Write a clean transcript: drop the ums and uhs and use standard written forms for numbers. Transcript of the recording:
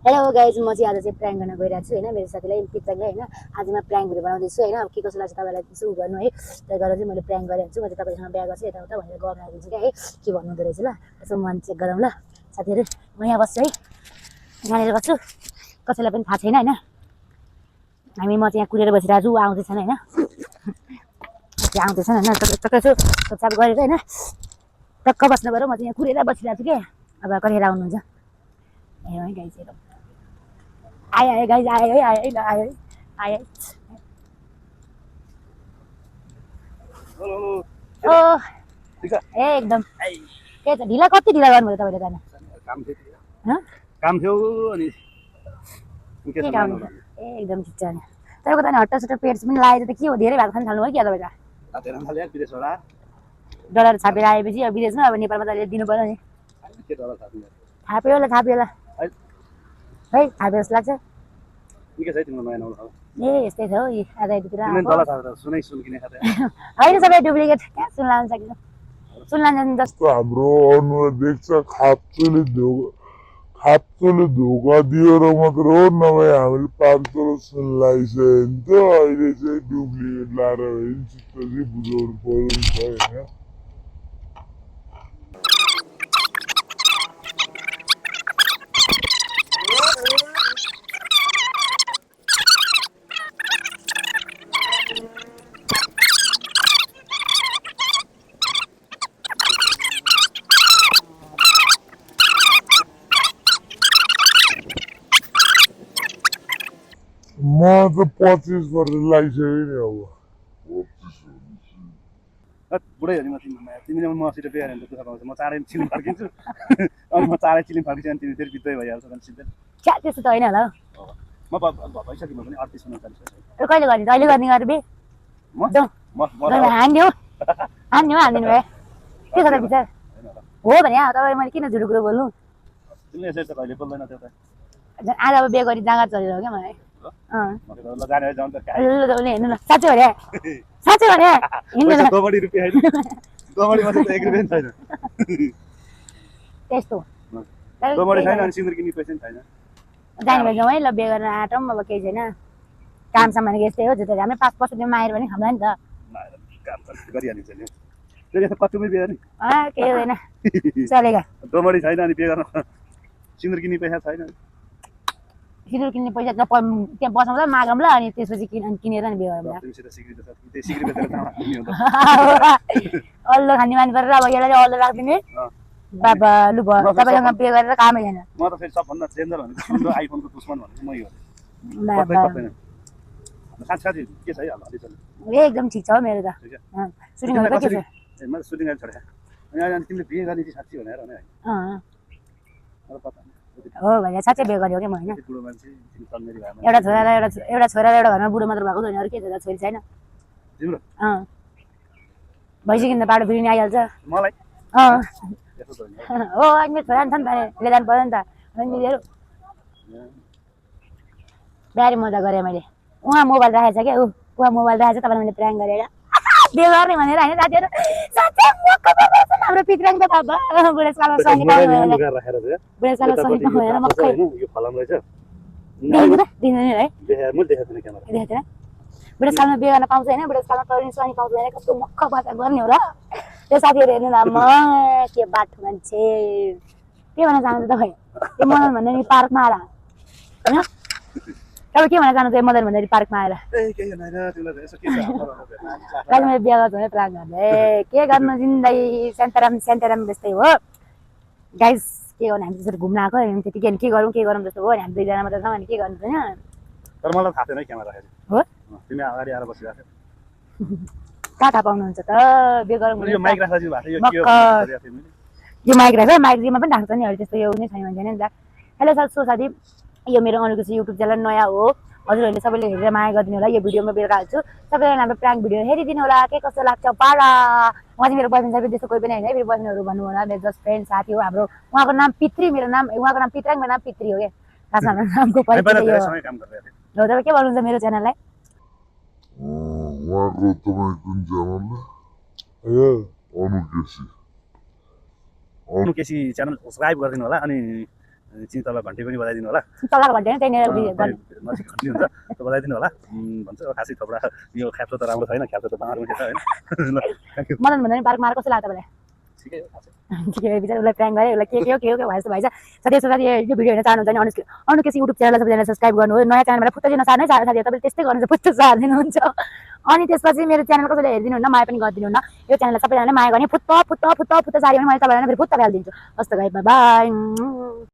Hello guys, म चाहिँ आज चाहिँ प्राङ्क गर्न गइरहेको छु होइन। मेरो साथीलाई पित्तङले होइन। आज म प्राङ्क भिडियो बनाउँदैछु होइन। अब के कसो लाग्छ तपाईँलाई यसो गर्नु है। त्यही गरेर चाहिँ मैले प्राङ्क गरेको छु। म चाहिँ तपाईँसँग बिहा गर्छु यताउता भनेर गर्न आइदिन्छु क्या है। के भन्नुहुँदो रहेछ ल, यसो मन चेक गरौँ ल साथीहरू। म यहाँ बस्छु है, यहाँनिर बस्छु, कसैलाई पनि थाहा छैन होइन। म चाहिँ यहाँ कुरेर बसिरहेको छु, ऊ आउँदैछन् होइन। त्यो आउँदैछन् होइन, टक्क छु चुपचाप गरेर होइन। टक्क बस्नु पऱ्यो, म चाहिँ यहाँ कुरेर बसिरहेको छु क्या। अब कहिले आउनुहुन्छ ए है गाइज, हेरौँ। आयो गाइज, आयो है, आयो आयो आयो। ओ ए एकदम के छ, ढिला कति ढिला गर्नुभयो तपाईँले त? काम थियो अनि के काम ए एकदम ठिक छ नि। तपाईँको त हट्टासट्टा पेट्स पनि लागेको त के हो, धेरै भएको खान थाल्नु भयो कि तपाईँ त? डलर छापेर आएपछि अब विदेशमा अब नेपालमा त दिनु पर्यो नि। थाप्यो होला है, थाप्यो जस्तो लाग्छ। ए यस्तै छ हौ, आज यतितिर होइन सबै डुप्लिकेट, कहाँ सुन लानु सकिन्छ। सुन लान्छ जस्तो हाम्रो अनुहार देख्छ, खाप्चोले धोका दिएर मात्र हो, नभए हामीले 5 तोला सुन लगाइसक्यो नि त। अहिले चाहिँ डुप्लिकेट लाएर चित्त चाहिँ बुझाउनु पर्यो नि त होइन। म त 25 वर्ष लागिसक्यो नि अब। बुढै हो नि तिमीले मसित बिहा गरेर दुःख पाउँछ। म चाँडै चिलिम फर्किन्छु अनि म चाँडै चिलिम फर्किन्छु अनि तिमी फेरि बित्दै भइहाल्छ अनि सिधै। क्या त्यस्तो त होइन होला हौ। म भइसक्यो, म पनि 38 39 वर्ष। कहिले गर्ने अहिले गर्ने गरे बे हान्दियो हान्दिनु भयो के छ त विचार हो भने तपाईँ मैले किन झुटो कुरो बोल्नु। तिमीले यसरी त कहिले बोल्दैन त्यो त। आज अब बिहे गरी जाँगर चलेर हो क्या मलाई। ल जाने जाउँ त हेर्नु न, साँच्चै भने साँच्चै भने हिँड्नु दोबडी रुपियाँ होइन, दोबडी मात्रै त 1 रुपियाँ छैन। त्यस्तो दोबडी छैन अनि सिन्दुर किन्ने पैसा छैन। जाने भए जाउँ है ल, बिहे गर्न आँटौँ। अब केही छैन, काम सामान यस्तै हो जुत्ता हामी 5% माएर पनि खाउँला नि त। काम त गरिहालिन्छ नि त्यसले त कचुमै बिहे नि केही हुँदैन चलेगा। दोबडी छैन अनि बिहे गर्न सिन्दुर किन्ने पैसा छैन। सिन्दुर किन्ने पैसा त्यहाँ बसाउँला मागौँला अनि त्यसपछि किनेर नि बिहे गरौँला। अल्लो खाने माने परेर अब यसलाई अल्लो राखिदिने बाबा लु भयो, तपाईँसँग बिहे गरेर कामै छैन। म त फेरि सबभन्दा डेन्जर भनेको आइफोनको दुश्मन भनेको मै हो। साँच्चै के छ है एकदम ठिक छ हौ मेरो त। सुटिङहरू के छ? मैले सुटिङ गरेर छोडे अनि तिमीले बिहे गर्ने चाहिँ साँच्ची भनेर भने हो भने साँच्चै बिहे गर्यो क्या म होइन। बुढो मान्छे एउटा छोरा र एउटा छोरा र एउटा घरमा बुढो मात्र भएको छैन, अरू के छ त? छोरी छैन तिम्रो भइसक्यो नि त, बाटो बिग्रिने आइहाल्छ मलाई हो। अनि मेरो छोरा नि छ नि त, लिएर जानु पर्यो नि त। अनि बिहारी मजा गरेँ मैले। उहाँ मोबाइल राखेको छ क्या, उहाँ मोबाइल राखेको छ, तपाईँलाई मैले प्र्याङ्क गरेर बिहे गर्ने भनेर होइन साथीहरू। साँच्चै हाम्रो पित्राङ त बाबा बुढेसकालमा स्वानी पाउनु भएन, बुढेसकालमा स्वानी पाउनु भएन मक्कै दिँदैन है। बुढेसकालमा बिहे गर्न पाउँछ होइन, बुढेसकालमा तरुनी स्वानी पाउँछ होइन। कस्तो मक्ख बाचा गर्ने हो र त्यो साथीहरू। हेर्नु न म के बाटो मान्छे के भन्न चाहनुहुन्छ तपाईँ? त्यो मदन भन्दाखेरि पार्कमा आएर होइन, तपाईँ के भन्न चाहनुहुन्छ? मदन भन्दाखेरि पार्कमा आएर मैले बिहा गर्छु भने प्लान गर्ने के गर्नु, जिन्दगी सेन्टाराम सेन्टाराम जस्तै हो गाइस। के गर्नु, हामी त्यसरी घुम्न आएको त्यतिकै के गरौँ जस्तो हो। हामी दुईजना मात्र छौँ अनि के गर्नु छैन। तर मलाई थाहा छैन क्यामेरा राखेको हो, तिमी अगाडि आएर बसिरहेको कहाँ थाहा पाउनुहुन्छ त? बिहे गरौँ यो माइक राख्दा चाहिँ भएको यो माइक राख्छ, माइकमा पनि राख्छ नि, त्यस्तो यो नै छैन भने नि त। हेलो साथी, यो मेरो अनुको चाहिँ युट्युब च्यानल नयाँ हो। हजुरहरूले सबैले हेरेर माया गरिदिनु होला। यो भिडियोमा बेलुका हाल्छु, सबैजना हाम्रो प्राङ्क भिडियो हेरिदिनु होला। के कस्तो लाग्छ पारा। उहाँ चाहिँ मेरो बोयफ्रेन्ड साथी त्यस्तो कोही पनि होइन है, मेरो बोयफ्रेन्डहरू भन्नु होला। मेरो जस्ट फ्रेन्ड साथी हो हाम्रो। उहाँको नाम पितृ, मेरो नाम उहाँको नाम पित्राङ, मेरो नाम पितृ हो क्या। खासमा नामको परिचय हो। तपाईँ के भन्नुहुन्छ मेरो च्यानललाई? उहाँको तपाईँ कुन च्यानल? अनुकेसी च्यानल सब्सक्राइब गरिदिनु होला अनि चिनी तल घन्टी पनि बजाइदिनु होला तलको भन्दैन त्यहीँनिर गर्नु नजिक घन्टी हुन्छ त्यो बजाइदिनु होला भन्छ खासै थोप्रा यो ख्याप्चो त राम्रो छैन ख्याप्चो त बाँडो उठेछ होइन ल मदन भन्दा नि पार्कमा कस्तो लाग्छ तपाईँलाई ठिकै हो खासै ठिकै बिचार उसलाई प्र्याङ्क गरेँ उसलाई के भयो जस्तो भएछ साथी साथी यो भिडियो हेर्न चाहनुहुन्छ भने अनुकेसी युट्युब च्यानललाई सबैजना सब्सक्राइब गर्नु हो नयाँ च्यानलबाट फुत्त दिन सार्नै साथीहरू तपाईँले त्यस्तै गर्नुहुन्छ फुत्त सारिदिनुहुन्छ अनि त्यसपछि मेरो च्यानल कसैले हेरिदिनुहुन्न माया पनि गरिदिनुहुन्न यो च्यानललाई सबैजनाले माया गर्ने फुत्त सार्यो भने मैले तपाईँलाई फेरि फुत्त फालिदिन्छु कस्तो गए बाई